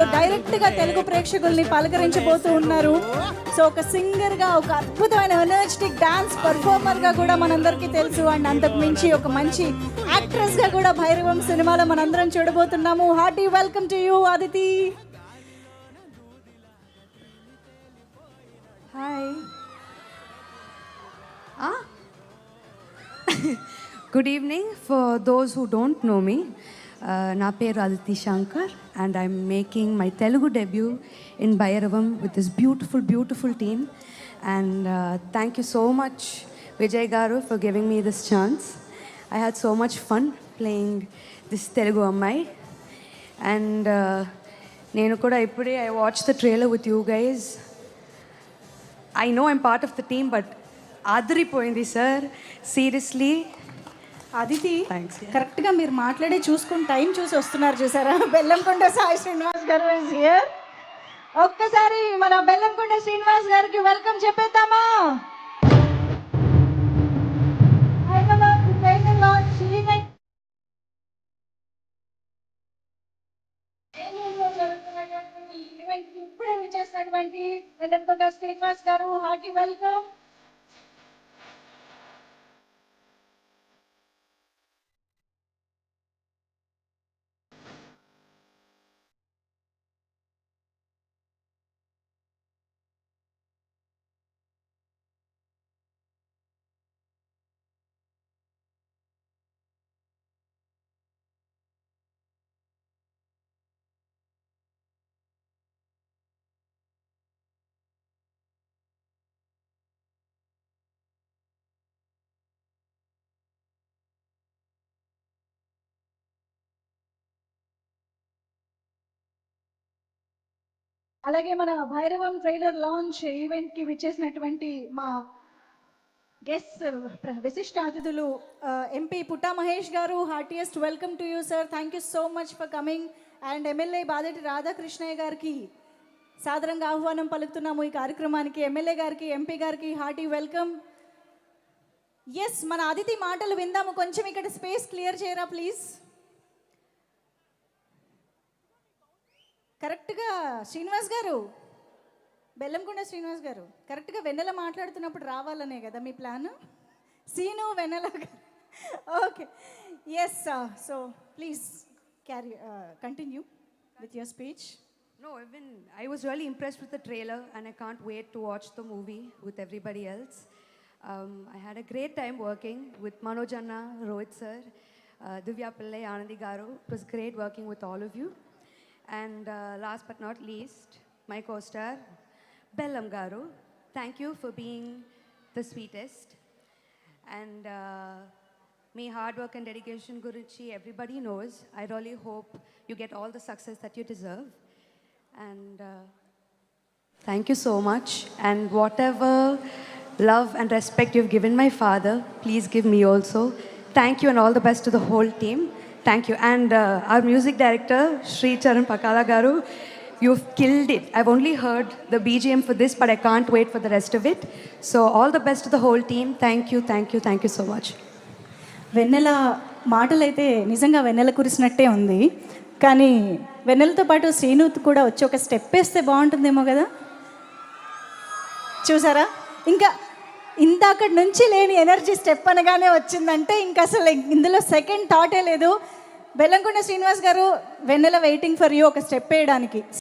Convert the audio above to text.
డైరెక్ట్గా తెలుగు ప్రేక్షకుల్ని పలకరించబోతూ ఉన్నారు. సో ఒక సింగర్గా, ఒక అద్భుతమైన ఎనర్జెటిక్ డాన్స్ పర్ఫార్మర్గా కూడా మనందరికీ తెలుసు. అండ్ అంతకు మించి ఒక మంచి యాక్ట్రెస్గా కూడా భైరవం సినిమాలో మనందరం చూడబోతున్నాము. Hearty welcome to you Aditi. Hi. Good evening. For those who don't know me, na peru Aditi Shankar and I'm making my Telugu debut in Bhairavam with this beautiful team. And thank you so much Vijay Garu for giving me this chance. I had so much fun playing this Telugu Ammai. And nenu kuda ippude I watched the trailer with you guys. I know I'm part of the team, but adripoyindi sir, seriously. Aditi, కరెక్ట్గా మీరు మాట్లాడే చూసుకుని time చూసి వస్తున్నారు చూసారా? బెల్లంకొండ సాయి శ్రీనివాస్ గారు is here. ఒక్కసారి మన బెల్లంకొండ శ్రీనివాస్ గారికి వెల్కమ్ చెప్పేద్దామా? ఇప్పుడే వచ్చేసినటువంటి బెల్లంకొండ శ్రీనివాస్ గారు, హార్టీ వెల్కమ్. అలాగే మన భైరవం ట్రైలర్ లాంచ్ ఈవెంట్ కి విచ్చేసినటువంటి మా గెస్ట్ విశిష్ట అతిథులు ఎంపీ పుట్టా మహేష్ గారు, heartiest welcome to you sir. Thank you so much for coming. And MLA Badeti Radhakrishnaiah గారికి సాదరంగా ఆహ్వానం పలుకుతున్నాము ఈ కార్యక్రమానికి. ఎమ్మెల్యే గారికి, ఎంపీ గారికి హార్టీ వెల్కమ్. ఎస్, మన అతిథి మాటలు విందాము. కొంచెం ఇక్కడ స్పేస్ క్లియర్ చేయరా ప్లీజ్. కరెక్ట్గా శ్రీనివాస్ గారు, బెల్లంకొండ శ్రీనివాస్ గారు, కరెక్ట్గా వెన్నెల మాట్లాడుతున్నప్పుడు రావాలనే కదా మీ plan? Seenu Vennela. Okay, yes. So please carry continue with your speech. No, even I was really impressed with the trailer and I can't wait to watch the movie with everybody else. I had a great time working with Manoj Anna, Rohit sir, Divya Pillai, Anandi Garu. It was great working with all of you. And last but not least, my co-star, Bellam Garu. Thank you for being the sweetest. And me hard work and dedication gurinchi everybody knows. I really hope you get all the success that you deserve. And thank you so much. And whatever love and respect you've given my father, please give me also. Thank you and all the best to the whole team. Thank you. And our music director, Sri Charan Pakala Garu, you've killed it. I've only heard the BGM for this, but I can't wait for the rest of it. So all the best to the whole team. Thank you so much. వెన్నెల మాటలైతే నిజంగా వెన్నెల కురిసినట్టే ఉంది. కానీ వెన్నెలతో పాటు శ్రీను కూడా వచ్చి ఒక step వేస్తే బాగుంటుందేమో కదా. చూసారా, ఇంకా ఇందాకటి నుంచి లేని ఎనర్జీ స్టెప్ అనగానే వచ్చిందంటే ఇంకా అసలు ఇందులో సెకండ్ థాటే లేదు. బెల్లంకొండ శ్రీనివాస్ గారు, వెన్నెల వెయిటింగ్ ఫర్ యూ ఒక స్టెప్ వేయడానికి.